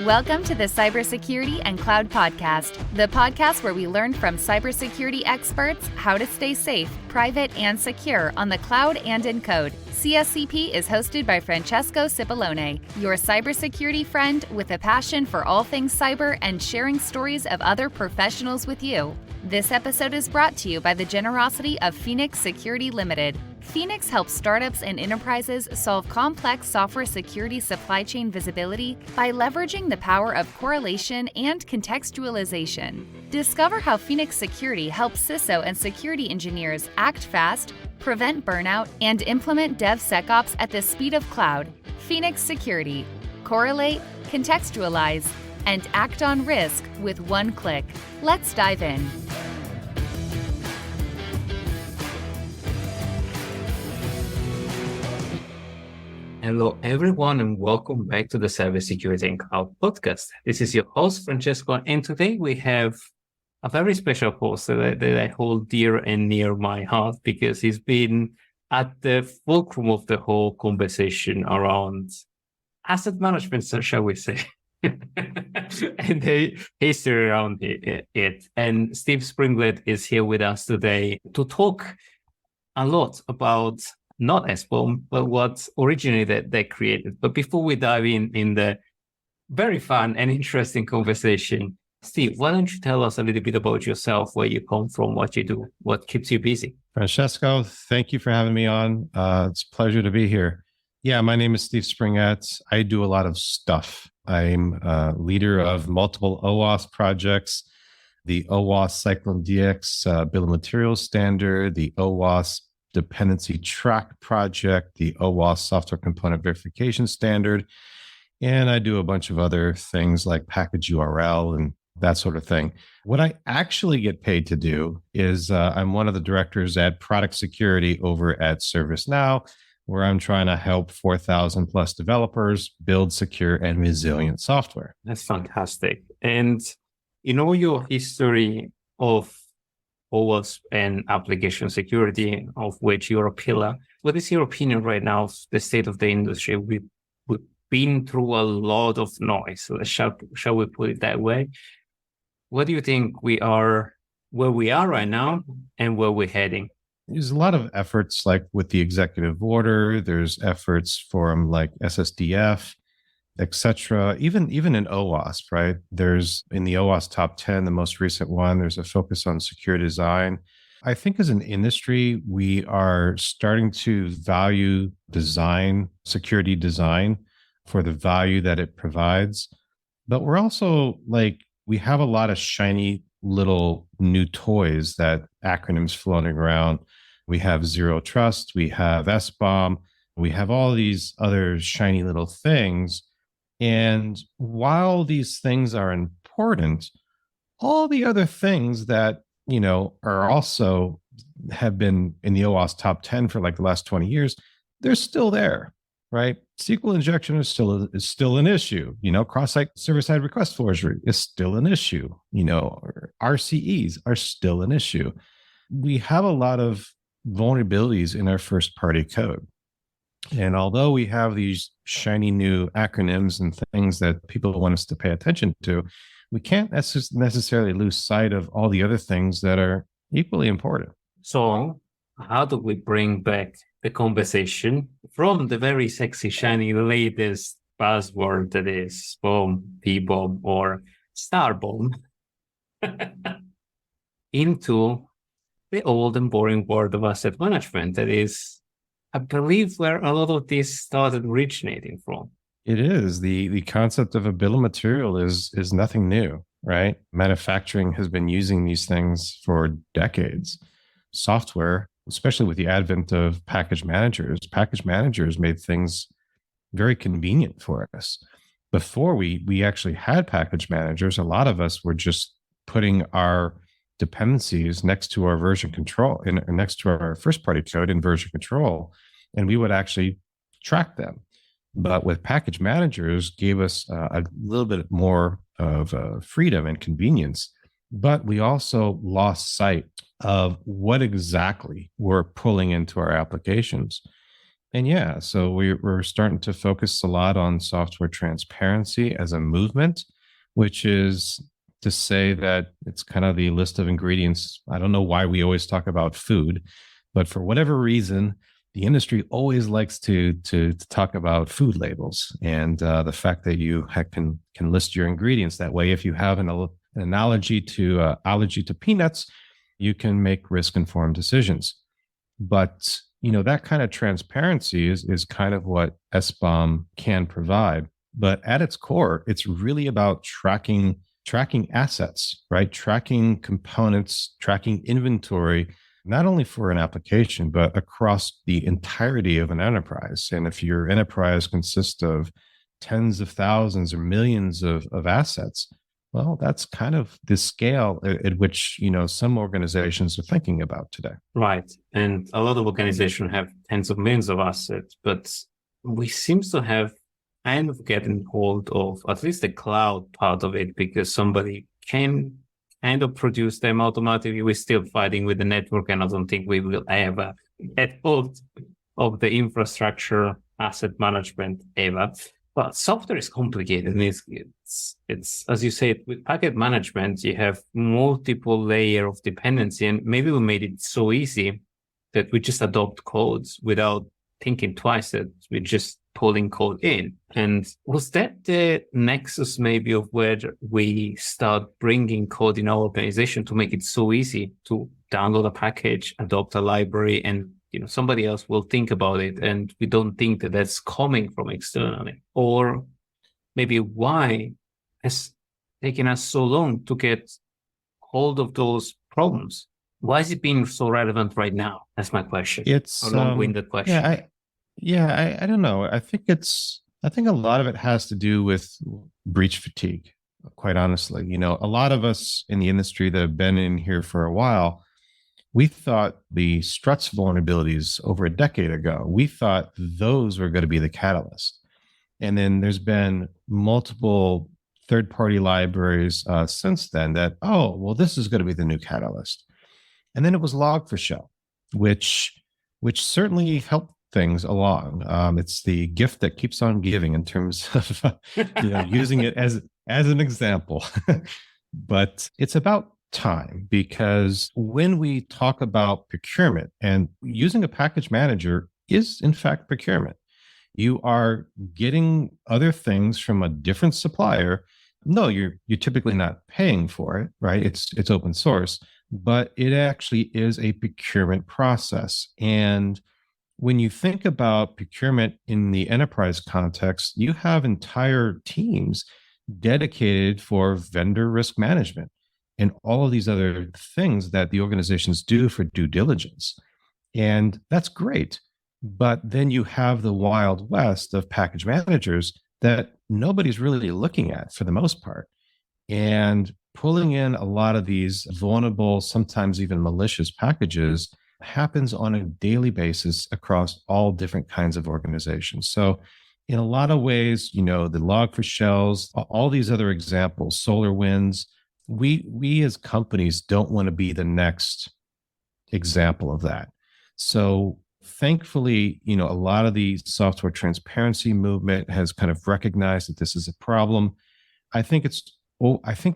Welcome to the Cybersecurity and Cloud Podcast, the podcast where we learn from cybersecurity experts how to stay safe, private, and secure on the cloud and in code. CSCP is hosted by Francesco Cipollone, your cybersecurity friend with a passion for all things cyber and sharing stories of other professionals with you. This episode is brought to you by the generosity of Phoenix Security Limited. Phoenix helps startups and enterprises solve complex software security supply chain visibility by leveraging the power of correlation and contextualization. Discover how Phoenix Security helps CISO and security engineers act fast, prevent burnout, and implement DevSecOps at the speed of cloud. Phoenix Security. Correlate, contextualize, and act on risk with one click. Let's dive in. Hello, everyone, and welcome back to the Cybersecurity and Cloud Podcast. This is your host, Francesco, and today we have a very special host that I hold dear and near my heart because he's been at the fulcrum of the whole conversation around asset management, so shall we say, and the history around it. And Steve Springett is here with us today to talk a lot about not SBOM, but what originally they created. But before we dive in the very fun and interesting conversation, Steve, why don't you tell us a little bit about yourself, where you come from, what you do, what keeps you busy? Francesco, thank you for having me on. It's a pleasure to be here. Yeah, my name is Steve Springett. I do a lot of stuff. I'm a leader of multiple OWASP projects, the OWASP Cyclone DX bill of materials standard, the OWASP Dependency Track project, the OWASP software component verification standard, and I do a bunch of other things like package URL and that sort of thing. What I actually get paid to do is I'm one of the directors at product security over at ServiceNow, where I'm trying to help 4,000 plus developers build secure and resilient software. That's fantastic. And in all your history of OWASP and application security, of which you're a pillar, what is your opinion right now of the state of the industry? We've been through a lot of noise. Shall we put it that way? What do you think we are, where we are right now and where we're heading? There's a lot of efforts like with the executive order. There's efforts from like SSDF, etc. Even in OWASP, right? There's in the OWASP top 10, the most recent one, there's a focus on secure design. I think as an industry, we are starting to value design, security design for the value that it provides. But we're also like, we have a lot of shiny little new toys, that acronyms floating around. We have Zero Trust, we have SBOM, we have all these other shiny little things. And while these things are important, all the other things that, are also have been in the OWASP top 10 for like the last 20 years, they're still there, right? SQL injection is still an issue. Cross-site server-side request forgery is still an issue. RCEs are still an issue. We have a lot of vulnerabilities in our first-party code. And although we have these shiny new acronyms and things that people want us to pay attention to, we can't necessarily lose sight of all the other things that are equally important. So how do we bring back the conversation from the very sexy, shiny, latest buzzword that is SBOM, PBOM, or StarBOM into the old and boring world of asset management that is, I believe, where a lot of this started originating from. It is. The concept of a bill of material is nothing new, right? Manufacturing has been using these things for decades. Software, especially with the advent of package managers made things very convenient for us. Before we actually had package managers, a lot of us were just putting our dependencies next to our version control and next to our first party code in version control, and we would actually track them. But with package managers gave us a little bit more of freedom and convenience, but we also lost sight of what exactly we're pulling into our applications. And yeah, so we're starting to focus a lot on software transparency as a movement, which is to say that it's kind of the list of ingredients. I don't know why we always talk about food, but for whatever reason, the industry always likes to talk about food labels and the fact that you can list your ingredients that way. If you have an analogy to allergy to peanuts, you can make risk informed decisions. But that kind of transparency is kind of what SBOM can provide. But at its core, it's really about tracking assets, right? Tracking components, tracking inventory, not only for an application, but across the entirety of an enterprise. And if your enterprise consists of tens of thousands or millions of assets, well, that's kind of the scale at which, some organizations are thinking about today. Right. And a lot of organizations have tens of millions of assets, but we seem to have kind of getting hold of at least the cloud part of it, because somebody can kind of produce them automatically. We're still fighting with the network, and I don't think we will ever get hold of the infrastructure asset management ever. But software is complicated. And it's as you said, with packet management, you have multiple layer of dependency, and maybe we made it so easy that we just adopt codes without thinking twice, that we're just pulling code in. And was that the nexus maybe of where we start bringing code in our organization to make it so easy to download a package, adopt a library, and somebody else will think about it, and we don't think that that's coming from externally? Or maybe why has taken us so long to get hold of those problems? Why is it being so relevant right now? That's my question. It's a long-winded question. I don't know. I think a lot of it has to do with breach fatigue, quite honestly. A lot of us in the industry that have been in here for a while, we thought the struts vulnerabilities over a decade ago, we thought those were going to be the catalyst. And then there's been multiple third-party libraries since then that, this is going to be the new catalyst. And then it was Log4Shell, which certainly helped things along. It's the gift that keeps on giving in terms of using it as an example. But it's about time, because when we talk about procurement, and using a package manager is in fact procurement, you are getting other things from a different supplier. No, you're typically not paying for it, right? It's open source, but it actually is a procurement process. And when you think about procurement in the enterprise context, you have entire teams dedicated for vendor risk management and all of these other things that the organizations do for due diligence. And that's great. But then you have the wild west of package managers that nobody's really looking at for the most part. And pulling in a lot of these vulnerable, sometimes even malicious packages happens on a daily basis across all different kinds of organizations. So in a lot of ways, the Log4Shells, all these other examples, SolarWinds, we as companies don't want to be the next example of that. So thankfully, a lot of the software transparency movement has kind of recognized that this is a problem. I think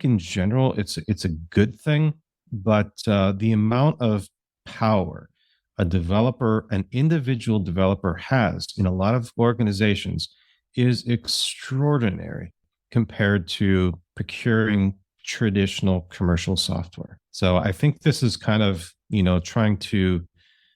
in general, it's a good thing, but the amount of power an individual developer has in a lot of organizations is extraordinary compared to procuring traditional commercial software. So I think this is kind of, trying to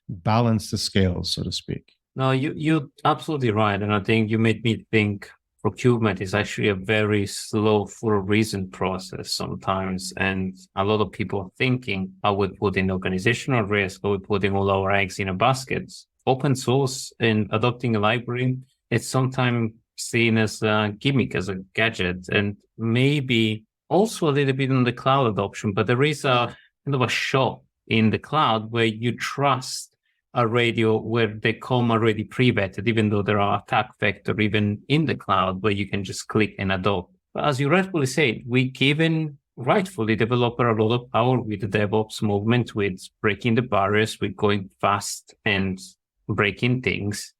balance the scales, so to speak. No, you're absolutely right. And I think you made me think procurement is actually a very slow, for a reason process sometimes. And a lot of people are thinking, I would put in organizational risk, I would putting all our eggs in a basket. Open source and adopting a library, it's sometimes seen as a gimmick, as a gadget, and maybe also a little bit on the cloud adoption. But there is a kind of a shop in the cloud where you trust a radio where they come already pre-vetted, even though there are attack vector even in the cloud where you can just click and adopt. But as you rightfully said, we given rightfully developer a lot of power with the DevOps movement, with breaking the barriers, with going fast and breaking things.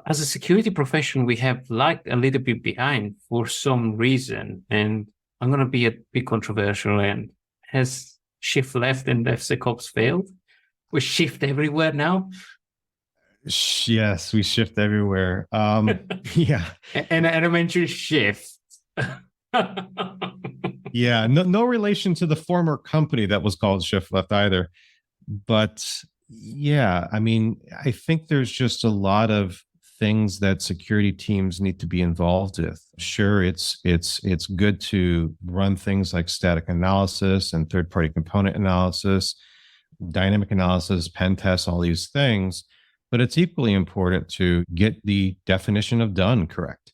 as a security profession, we have lagged a little bit behind for some reason. And I'm going to be a bit controversial. And has shift left and DevSecOps failed? We shift everywhere now. Yes, we shift everywhere. Yeah. And I mentioned shift. Yeah, no relation to the former company that was called Shift Left either. But yeah, I mean, I think there's just a lot of things that security teams need to be involved with. Sure, it's good to run things like static analysis and third-party component analysis, dynamic analysis, pen tests, all these things. But it's equally important to get the definition of done correct,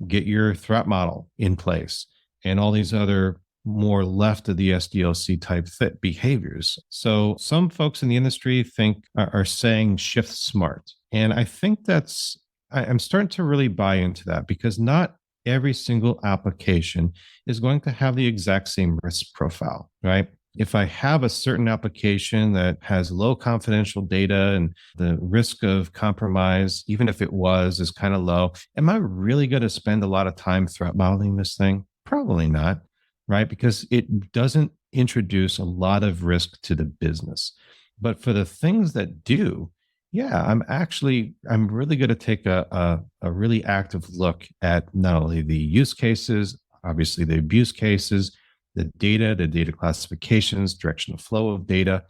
get your threat model in place, and all these other more left of the SDLC type behaviors. So some folks in the industry are saying shift smart. And I think I'm starting to really buy into that, because not every single application is going to have the exact same risk profile, right? If I have a certain application that has low confidential data and the risk of compromise, even if it is kind of low, am I really going to spend a lot of time threat modeling this thing? Probably not, right? Because it doesn't introduce a lot of risk to the business. But for the things that do, yeah, I'm really going to take a really active look at not only the use cases, obviously the abuse cases, the data classifications, directional flow of data.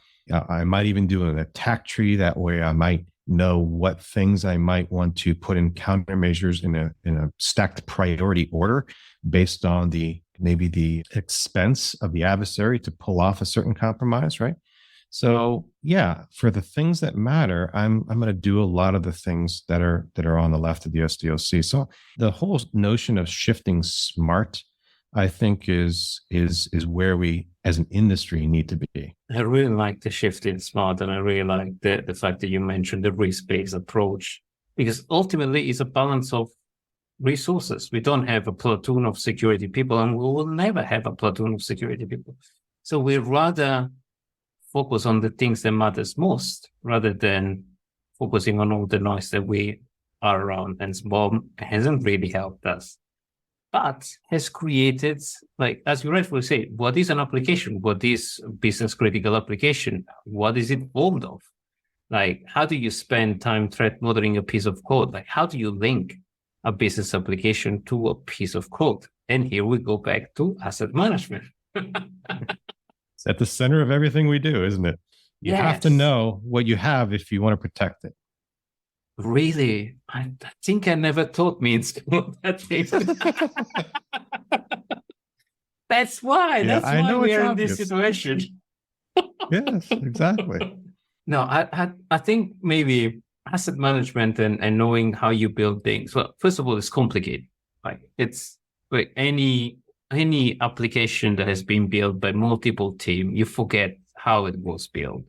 I might even do an attack tree. That way I might know what things I might want to put in countermeasures in a stacked priority order based on maybe the expense of the adversary to pull off a certain compromise, right? So yeah, for the things that matter, I'm going to do a lot of the things that are on the left of the SDLC. So the whole notion of shifting smart, I think, is where we as an industry need to be. I really like the shift in smart, and I really like the fact that you mentioned the risk-based approach, because ultimately it's a balance of resources. We don't have a platoon of security people, and we will never have a platoon of security people. So we rather focus on the things that matters most rather than focusing on all the noise that we are around. And SBOM hasn't really helped us, but has created, like, as you rightfully say, what is an application? What is business critical application? What is it formed of? Like, how do you spend time threat modeling a piece of code? Like, how do you link a business application to a piece of code? And here we go back to asset management. It's at the center of everything we do, isn't it? You have to know what you have if you want to protect it. Really? I think I never thought means that thing. That's why. That's why we are in this situation. Yes, exactly. No, I think maybe asset management and knowing how you build things. Well, first of all, it's complicated. Like, it's like any application that has been built by multiple teams, you forget how it was built,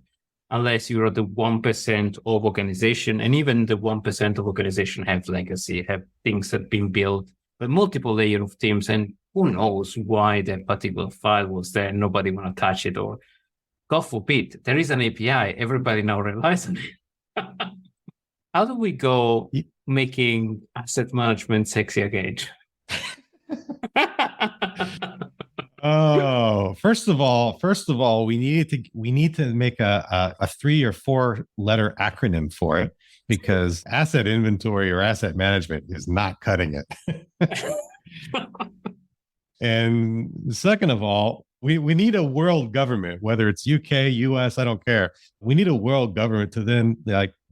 unless you're the 1% of organization. And even the 1% of organization have legacy, have things that have been built by multiple layers of teams. And who knows why that particular file was there, nobody want to touch it, or God forbid, there is an API, everybody now relies on it. How do we go making asset management sexy again? Oh, first of all, we need to make a 3 or 4 letter acronym for it, because asset inventory or asset management is not cutting it. And second of all, we need a world government, whether it's UK, US, I don't care. We need a world government to then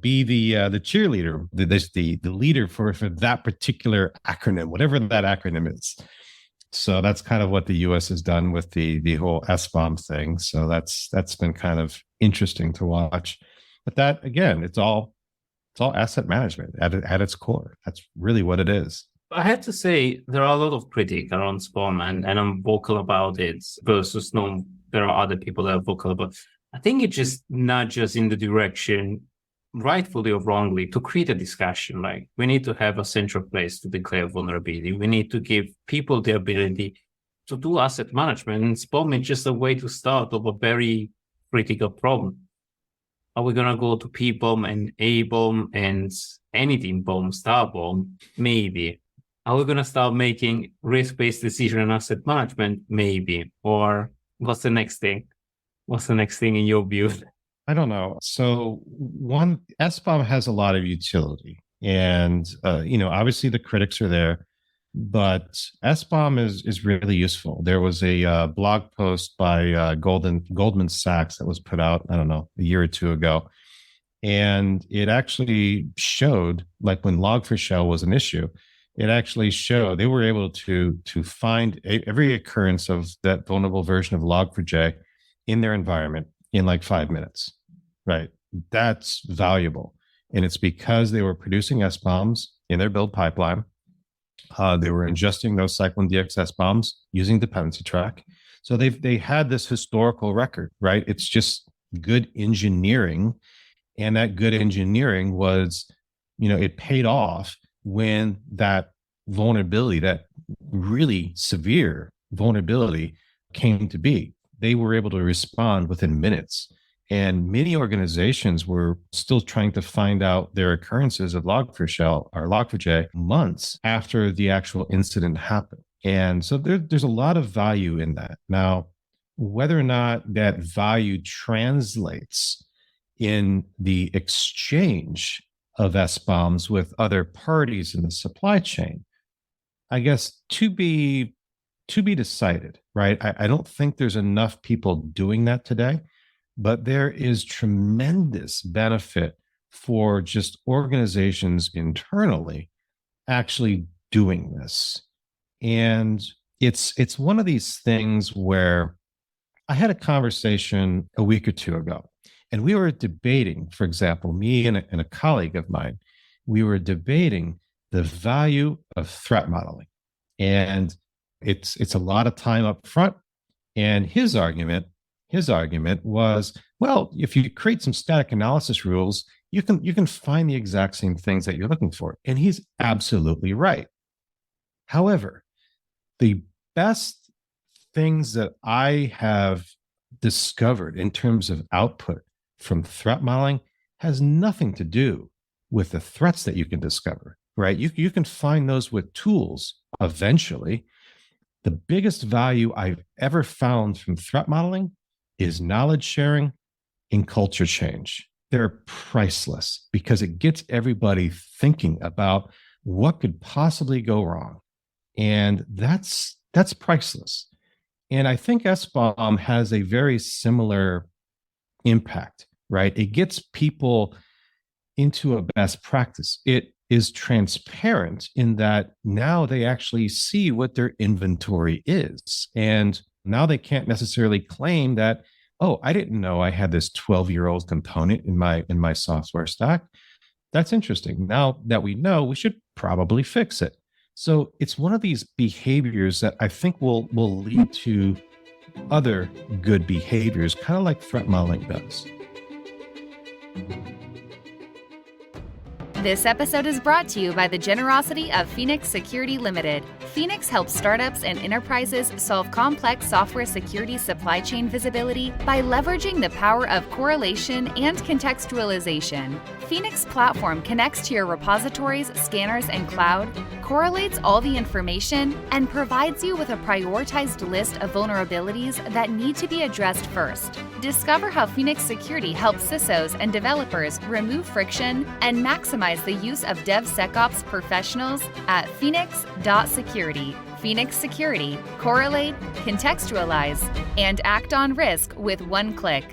be the cheerleader, the leader for that particular acronym, whatever that acronym is. So that's kind of what the US has done with the whole SBOM thing. So that's been kind of interesting to watch. But that, again, it's all asset management at its core. That's really what it is. I have to say, there are a lot of critics around SBOM, and I'm vocal about it versus no, there are other people that are vocal about it. I think it just nudges in the direction, rightfully or wrongly, to create a discussion. Like, we need to have a central place to declare vulnerability. We need to give people the ability to do asset management. And SBOM is just a way to start of a very critical problem. Are we going to go to P-bomb and A-bomb and anything bomb, star bomb? Maybe. Are we going to start making risk-based decision and asset management? Maybe. Or what's the next thing? What's the next thing in your view? I don't know. So one, SBOM has a lot of utility, and obviously the critics are there, but SBOM is really useful. There was a blog post by Goldman Sachs that was put out, I don't know, a year or two ago, and it actually showed, like when Log4Shell was an issue, it actually showed they were able to find every occurrence of that vulnerable version of Log4j in their environment in like 5 minutes. Right. That's valuable. And it's because they were producing SBOMs in their build pipeline. They were ingesting those Cyclone DX SBOMs using Dependency Track. So they had this historical record, right? It's just good engineering. And that good engineering was, it paid off when that vulnerability, that really severe vulnerability came to be. They were able to respond within minutes. And many organizations were still trying to find out their occurrences of Log4Shell or Log4j months after the actual incident happened. And so there's a lot of value in that. Now, whether or not that value translates in the exchange of SBOMs with other parties in the supply chain, I guess to be decided, right? I don't think there's enough people doing that today. But there is tremendous benefit for just organizations internally actually doing this. And it's one of these things where I had a conversation a week or two ago, and we were debating, for example, me and a colleague of mine, we were debating the value of threat modeling. And it's a lot of time up front. And his argument was, well, if you create some static analysis rules, you can find the exact same things that you're looking for. And he's absolutely right. However, the best things that I have discovered in terms of output from threat modeling has nothing to do with the threats that you can discover, right? You can find those with tools eventually. The biggest value I've ever found from threat modeling is knowledge sharing and culture change. They're priceless because it gets everybody thinking about what could possibly go wrong. And that's priceless. And I think SBOM has a very similar impact, right? It gets people into a best practice. It is transparent in that now they actually see what their inventory is. And now they can't necessarily claim that, oh, I didn't know I had this 12-year-old component in my software stack. That's interesting. Now that we know, we should probably fix it. So it's one of these behaviors that I think will lead to other good behaviors, kind of like threat modeling does. This episode is brought to you by the generosity of Phoenix Security Limited. Phoenix helps startups and enterprises solve complex software security supply chain visibility by leveraging the power of correlation and contextualization. Phoenix platform connects to your repositories, scanners, and cloud, correlates all the information, and provides you with a prioritized list of vulnerabilities that need to be addressed first. Discover how Phoenix Security helps CISOs and developers remove friction and maximize the use of DevSecOps professionals at phoenix.security. Phoenix Security, correlate, contextualize, and act on risk with one click.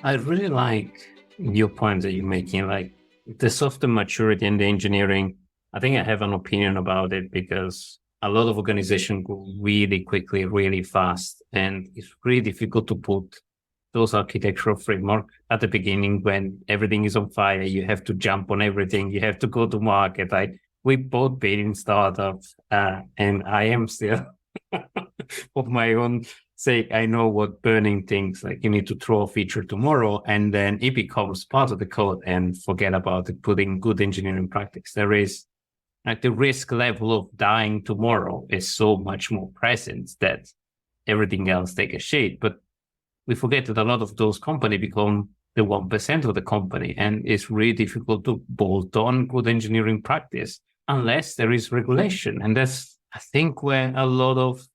I really like your point that you're making, like the software maturity and the engineering. I think I have an opinion about it because a lot of organizations go really quickly, really fast, and it's really difficult to put those architectural framework at the beginning when everything is on fire. You have to jump on everything. You have to go to market. We both been in startups, and I am still of my own sake. I know what burning things, like you need to throw a feature tomorrow and then it becomes part of the code and forget about it, putting good engineering practice. There is like the risk level of dying tomorrow is so much more present that everything else take a shade. But we forget that a lot of those companies become the 1% of the company, and it's really difficult to bolt on good engineering practice unless there is regulation. And that's, I think, where a lot of,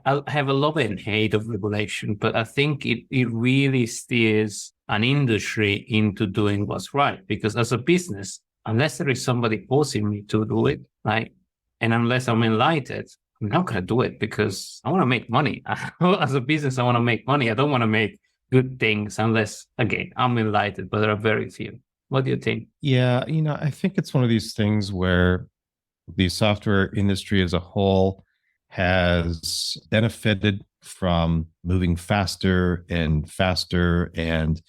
I have a love and hate of regulation, but I think it really steers an industry into doing what's right. Because as a business, unless there is somebody forcing me to do it, right, and unless I'm enlightened, I'm not going to do it because I want to make money. As a business, I want to make money. I don't want to make good things unless, again, I'm enlightened, but there are very few. What do you think? Yeah, I think it's one of these things where the software industry as a whole has benefited from moving faster and faster. And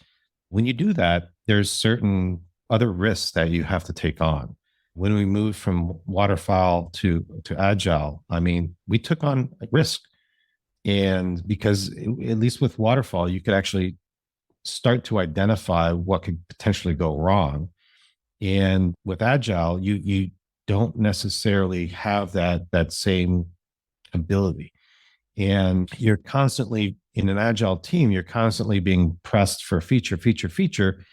when you do that, there's certain other risks that you have to take on. When we moved from waterfall to agile, I mean, we took on risk. And because at least with waterfall, you could actually start to identify what could potentially go wrong. And with agile, you don't necessarily have that same ability. And you're constantly, in an agile team, you're constantly being pressed for feature,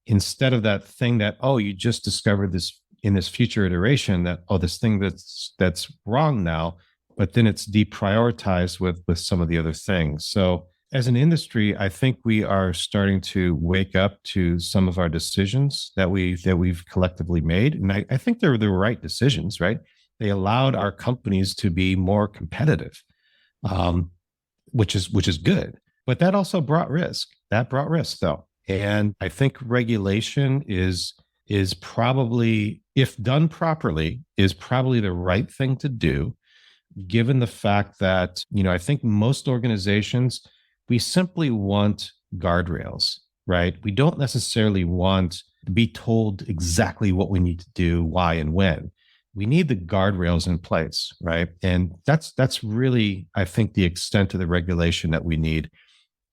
instead of that thing that, oh, you just discovered this in this future iteration that, oh, this thing that's wrong now, but then it's deprioritized with some of the other things. So as an industry, I think we are starting to wake up to some of our decisions that we've collectively made. And I think they're the right decisions, right? They allowed our companies to be more competitive, which is good. But that also brought risk. That brought risk, though. And I think regulation is probably, if done properly, is probably the right thing to do, given the fact that, I think most organizations, we simply want guardrails, right? We don't necessarily want to be told exactly what we need to do, why, and when. We need the guardrails in place, right? And that's really, I think, the extent of the regulation that we need.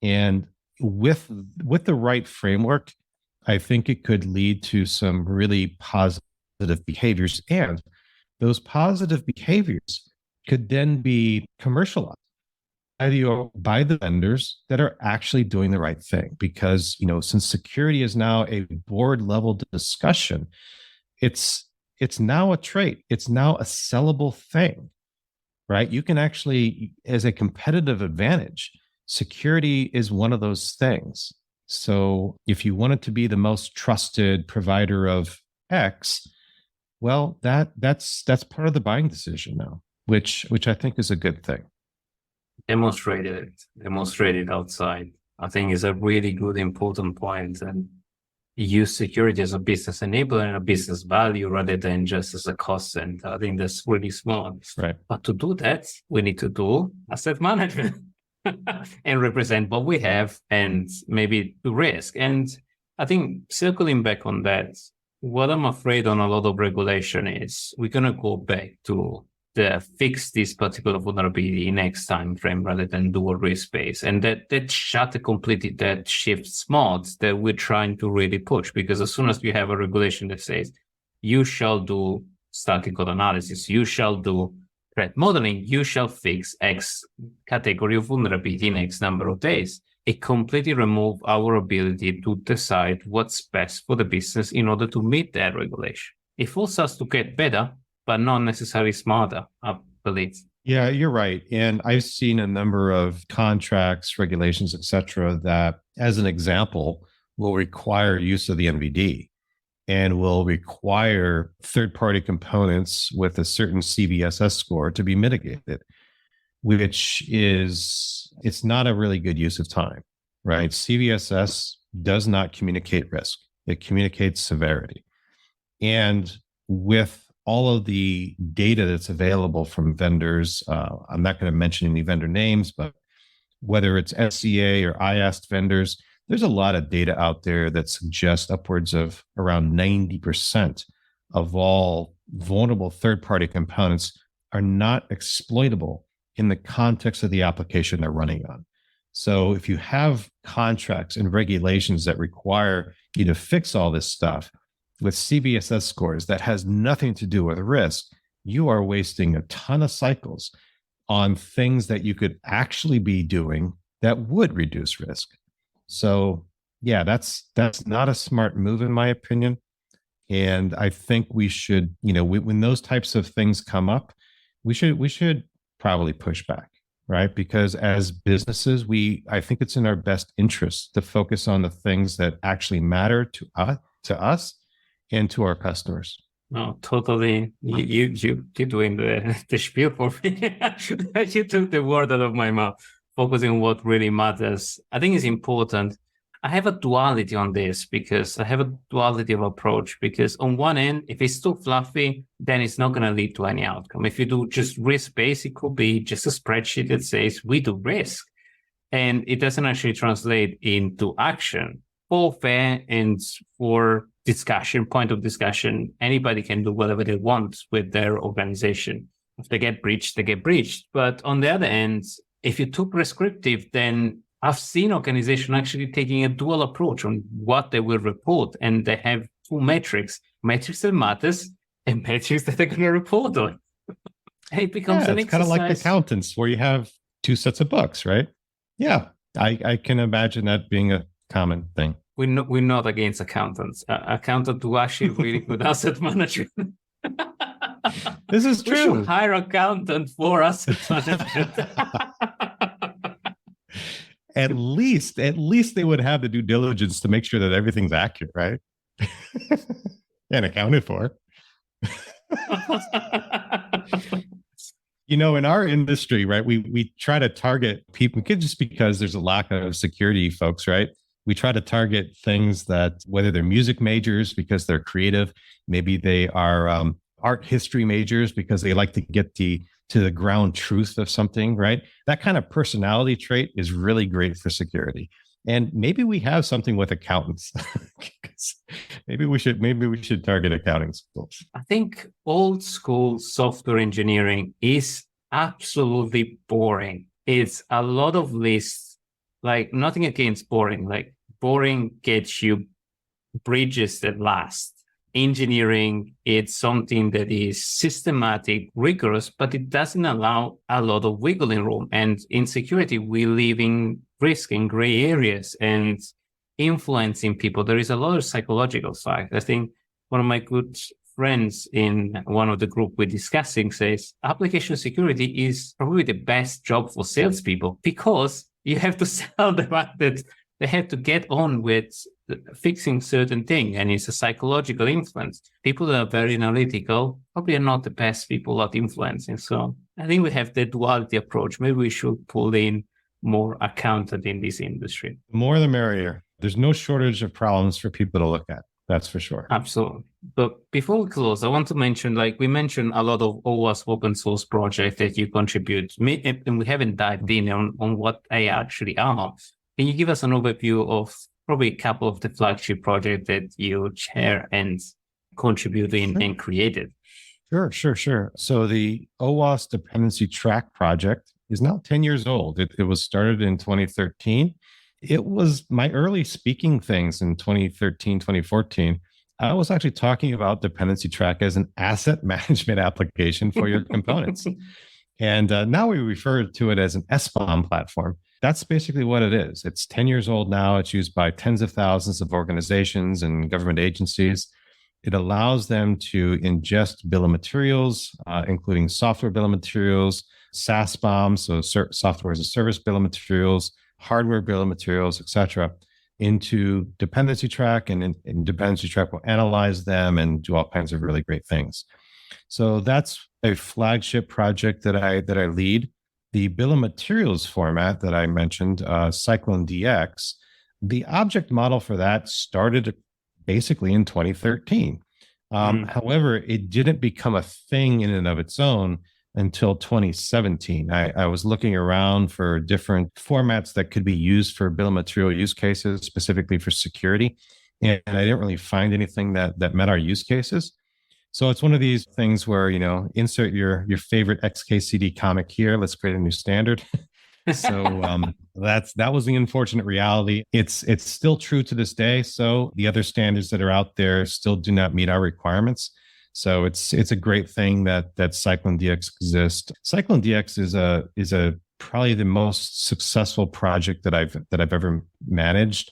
And with the right framework, I think it could lead to some really positive behaviors. And those positive behaviors could then be commercialized by the vendors that are actually doing the right thing. Because, since security is now a board level discussion, it's now a trait. It's now a sellable thing, right? You can actually, as a competitive advantage, security is one of those things. So if you wanted to be the most trusted provider of X, well, that's part of the buying decision now, which I think is a good thing. Demonstrated outside, I think, is a really good, important point. And use security as a business enabler and a business value rather than just as a cost center. I think that's really smart. Right. But to do that, we need to do asset management and represent what we have and maybe do risk. And I think circling back on that, what I'm afraid on a lot of regulation is we're going to go back to fix this particular vulnerability next time frame rather than do a risk base. And that shifts mods that we're trying to really push, because as soon as you have a regulation that says you shall do static code analysis, you shall do threat modeling, you shall fix X category of vulnerability in X number of days, it completely removes our ability to decide what's best for the business in order to meet that regulation. It forces us to get better, but not necessarily smarter, I believe. Yeah, you're right. And I've seen a number of contracts, regulations, et cetera, that, as an example, will require use of the NVD and will require third-party components with a certain CVSS score to be mitigated, which it's not a really good use of time, right? CVSS does not communicate risk. It communicates severity. And with all of the data that's available from vendors, I'm not going to mention any vendor names, but whether it's SCA or IAST vendors, there's a lot of data out there that suggests upwards of around 90% of all vulnerable third-party components are not exploitable in the context of the application they're running on. So if you have contracts and regulations that require you to fix all this stuff with CVSS scores that has nothing to do with risk, you are wasting a ton of cycles on things that you could actually be doing that would reduce risk. So yeah, that's not a smart move in my opinion. And I think we should, when those types of things come up, we should probably push back, right? Because as businesses, I think it's in our best interest to focus on the things that actually matter to us and to our customers. No, totally. You're doing the spiel for me. You took the word out of my mouth. Focusing on what really matters. I think it's important. I have a duality on this because I have a duality of approach because on one end, if it's too fluffy, then it's not going to lead to any outcome. If you do just risk-based, it could be just a spreadsheet that says we do risk and it doesn't actually translate into action. For fair and for discussion, point of discussion, anybody can do whatever they want with their organization. If they get breached, they get breached. But on the other end, if you're too prescriptive, then I've seen organizations actually taking a dual approach on what they will report. And they have two metrics that matters and metrics that they're going to report on. It becomes an exercise. It's kind of like accountants where you have two sets of books, right? Yeah, I can imagine that being a common thing. We're not against accountants. Accountants do actually really good asset management. This is true. We should hire accountant for asset management. At least they would have the due diligence to make sure that everything's accurate, right? And accounted for. In our industry, right, we try to target people just because there's a lack of security folks, right? We try to target things that, whether they're music majors because they're creative, maybe they are art history majors because they like to get to the ground truth of something, right? That kind of personality trait is really great for security. And maybe we have something with accountants. maybe we should target accounting schools. I think old school software engineering is absolutely boring. It's a lot of lists, like nothing against boring, like boring gets you bridges that last. Engineering, it's something that is systematic, rigorous, but it doesn't allow a lot of wiggling room. And in security, we live in risk in gray areas and influencing people. There is a lot of psychological side. I think one of my good friends in one of the group we're discussing says application security is probably the best job for salespeople because you have to sell the fact that they have to get on with fixing certain thing, and it's a psychological influence. People that are very analytical probably are not the best people at influencing. So I think we have the duality approach. Maybe we should pull in more accountant in this industry. The more the merrier. There's no shortage of problems for people to look at. That's for sure. Absolutely. But before we close, I want to mention, we mentioned a lot of OWASP open source projects that you contribute, and we haven't dived in on what they actually are. Can you give us an overview of probably a couple of the flagship projects that you chair and contribute in and created? Sure. So the OWASP Dependency Track project is now 10 years old. It was started in 2013. It was my early speaking things in 2013, 2014. I was actually talking about Dependency Track as an asset management application for your components. And now we refer to it as an SBOM platform. That's basically what it is. It's 10 years old now. It's used by tens of thousands of organizations and government agencies. It allows them to ingest bill of materials, including software bill of materials, SaaS-BOM, so software as a service bill of materials, hardware bill of materials, et cetera, into Dependency Track, and Dependency Track will analyze them and do all kinds of really great things. So that's a flagship project that I lead. The bill of materials format that I mentioned, Cyclone DX, the object model for that started basically in 2013. However, it didn't become a thing in and of its own until 2017. I was looking around for different formats that could be used for bill of material use cases, specifically for security, and I didn't really find anything that met our use cases. So it's one of these things where, insert your favorite XKCD comic here. Let's create a new standard. So that was the unfortunate reality. It's still true to this day. So the other standards that are out there still do not meet our requirements. So it's a great thing that Cyclone DX exists. Cyclone DX is a probably the most successful project that I've ever managed.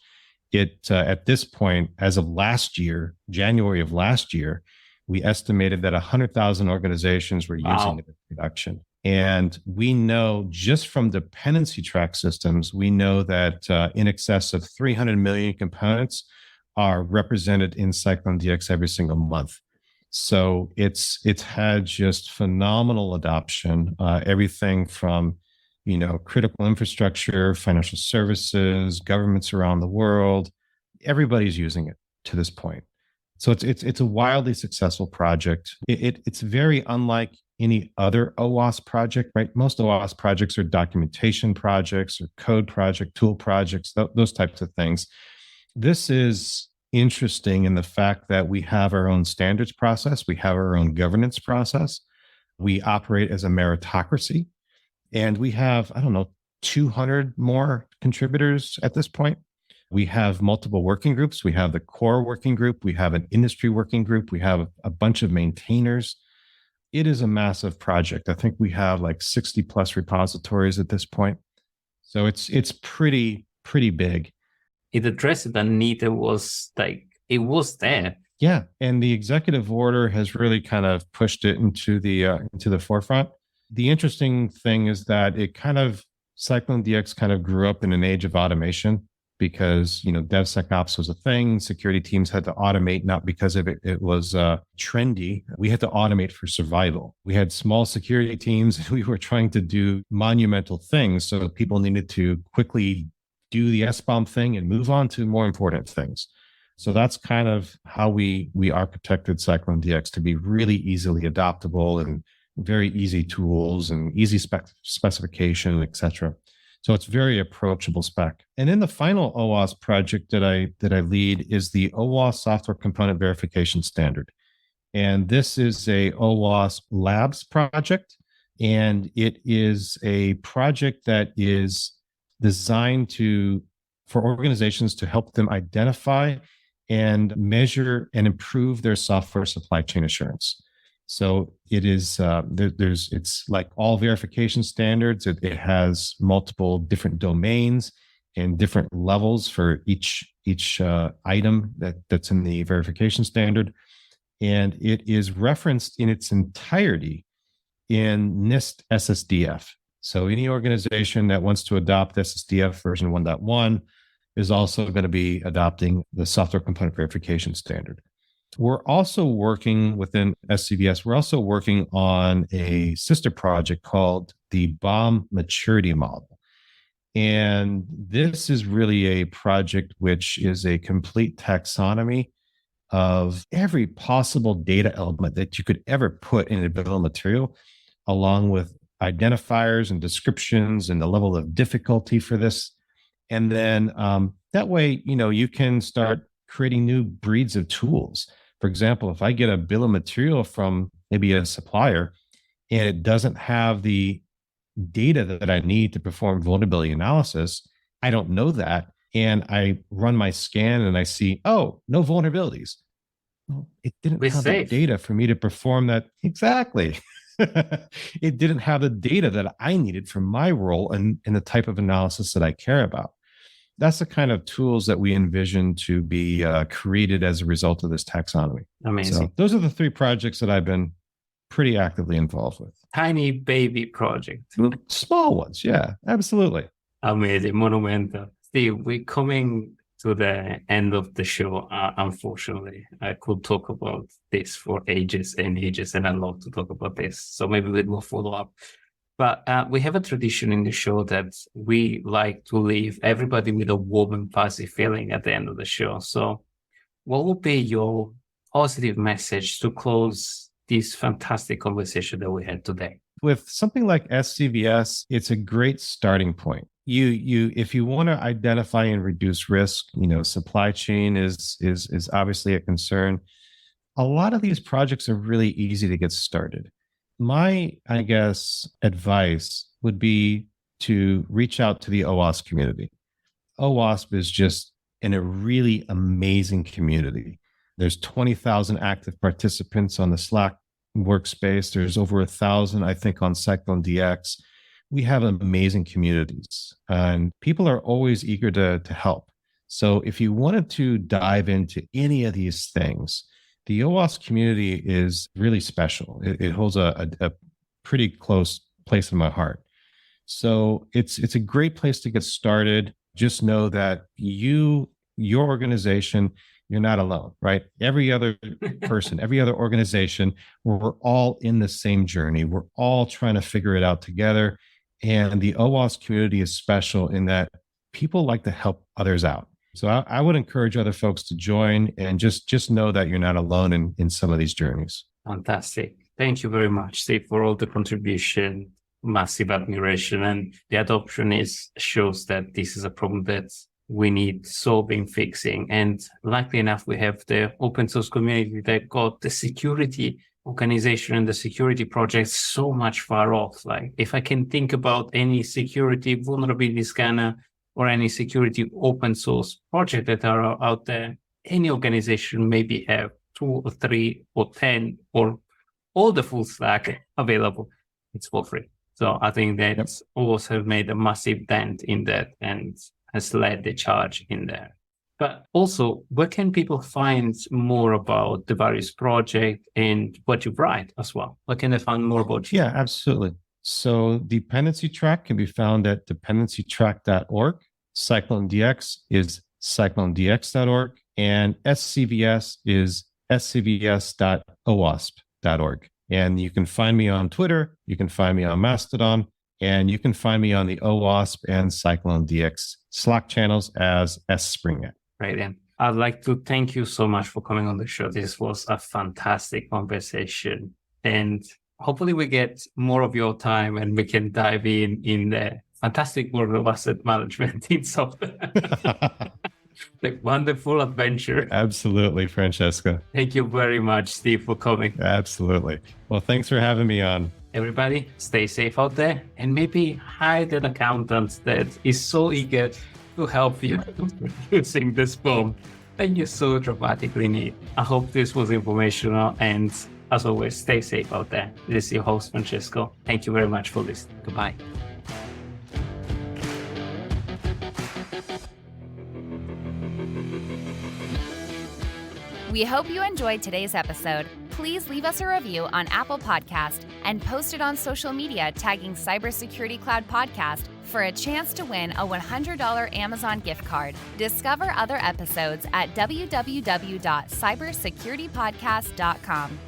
It at this point, as of last year, January of last year, we estimated that 100,000 organizations were using it in production. And we know just from dependency track systems, we know that in excess of 300 million components are represented in Cyclone DX every single month. So it's had just phenomenal adoption. Everything from critical infrastructure, financial services, governments around the world, everybody's using it to this point. So it's a wildly successful project. It's very unlike any other OWASP project, right? Most OWASP projects are documentation projects or code project, tool projects, those types of things. This is interesting in the fact that we have our own standards process, we have our own governance process, we operate as a meritocracy, and we have, 200 more contributors at this point. We have multiple working groups. We have the core working group. We have an industry working group. We have a bunch of maintainers. It is a massive project. I think we have like 60 plus repositories at this point. So it's pretty big. It addressed a need that was it was there. Yeah. And the executive order has really kind of pushed it into the forefront. The interesting thing is that Cyclone DX kind of grew up in an age of automation because, DevSecOps was a thing. Security teams had to automate, not because of it was trendy. We had to automate for survival. We had small security teams, and we were trying to do monumental things. So people needed to quickly do the SBOM thing and move on to more important things. So that's kind of how we architected Cyclone DX to be really easily adoptable and very easy tools and easy specification, et cetera. So it's very approachable spec. And then the final OWASP project that I lead is the OWASP Software Component Verification Standard. And this is a OWASP Labs project. And it is a project that is designed for organizations to help them identify and measure and improve their software supply chain assurance. So it is it's like all verification standards. It has multiple different domains and different levels for each item that's in the verification standard, and it is referenced in its entirety in NIST SSDF. So any organization that wants to adopt SSDF version 1.1 is also going to be adopting the software component verification standard. We're also working within SCVS. We're also working on a sister project called the BOM maturity model. And this is really a project which is a complete taxonomy of every possible data element that you could ever put in a bill of material, along with identifiers and descriptions and the level of difficulty for this. And then that way, you can start creating new breeds of tools. For example, if I get a bill of material from maybe a supplier and it doesn't have the data that I need to perform vulnerability analysis, I don't know that. And I run my scan and I see, no vulnerabilities. Well, it didn't have the data for me to perform that. Exactly. It didn't have the data that I needed for my role and the type of analysis that I care about. That's the kind of tools that we envision to be created as a result of this taxonomy. Amazing. So those are the three projects that I've been pretty actively involved with. Tiny baby project. Small ones. Yeah, absolutely. Amazing. Monumental. Steve, we're coming to the end of the show. Unfortunately, I could talk about this for ages and ages, and I love to talk about this. So maybe we'll follow up. But we have a tradition in the show that we like to leave everybody with a warm and fuzzy feeling at the end of the show. So what would be your positive message to close this fantastic conversation that we had today? With something like SCVS, it's a great starting point. If you want to identify and reduce risk, supply chain is obviously a concern. A lot of these projects are really easy to get started. My, advice would be to reach out to the OWASP community. OWASP is just in a really amazing community. There's 20,000 active participants on the Slack workspace. There's over 1,000, I think, on Cyclone DX. we have amazing communities and people are always eager to help. So if you wanted to dive into any of these things, the OWASP community is really special. It holds a pretty close place in my heart. So it's a great place to get started. Just know that your organization, you're not alone, right? Every other person, every other organization, we're all in the same journey. We're all trying to figure it out together. And the OWASP community is special in that people like to help others out. So I would encourage other folks to join and just know that you're not alone in some of these journeys. Fantastic. Thank you very much, Steve, for all the contribution. Massive admiration. And the adoption shows that this is a problem that we need solving, fixing. And luckily enough, we have the open source community that got the security organization and the security projects so much far off. Like if I can think about any security vulnerability scanner or any security open source project that are out there, any organization maybe have 2 or 3 or 10 or all the full stack available. It's for free. So I think that OWASP have made a massive dent in that and has led the charge in there. But also, where can people find more about the various projects and what you write as well? Where can they find more about you? Yeah, absolutely. So Dependency Track can be found at dependencytrack.org. Cyclone DX is cyclonedx.org. And SCVS is scvs.owasp.org. And you can find me on Twitter, you can find me on Mastodon, and you can find me on the OWASP and Cyclone DX Slack channels as Springett. Right, and I'd like to thank you so much for coming on the show. This was a fantastic conversation, and hopefully we get more of your time and we can dive in the fantastic world of asset management in software. Like wonderful adventure. Absolutely, Francesco. Thank you very much, Steve, for coming. Absolutely. Well, thanks for having me on. Everybody, stay safe out there and maybe hire an accountant that is so eager to help you using the SBOM that you so dramatically need. I hope this was informational, and as always, stay safe out there. This is your host, Francesco. Thank you very much for listening. Goodbye. We hope you enjoyed today's episode. Please leave us a review on Apple Podcast and post it on social media tagging Cybersecurity Cloud Podcast for a chance to win a $100 Amazon gift card. Discover other episodes at www.cybersecuritypodcast.com.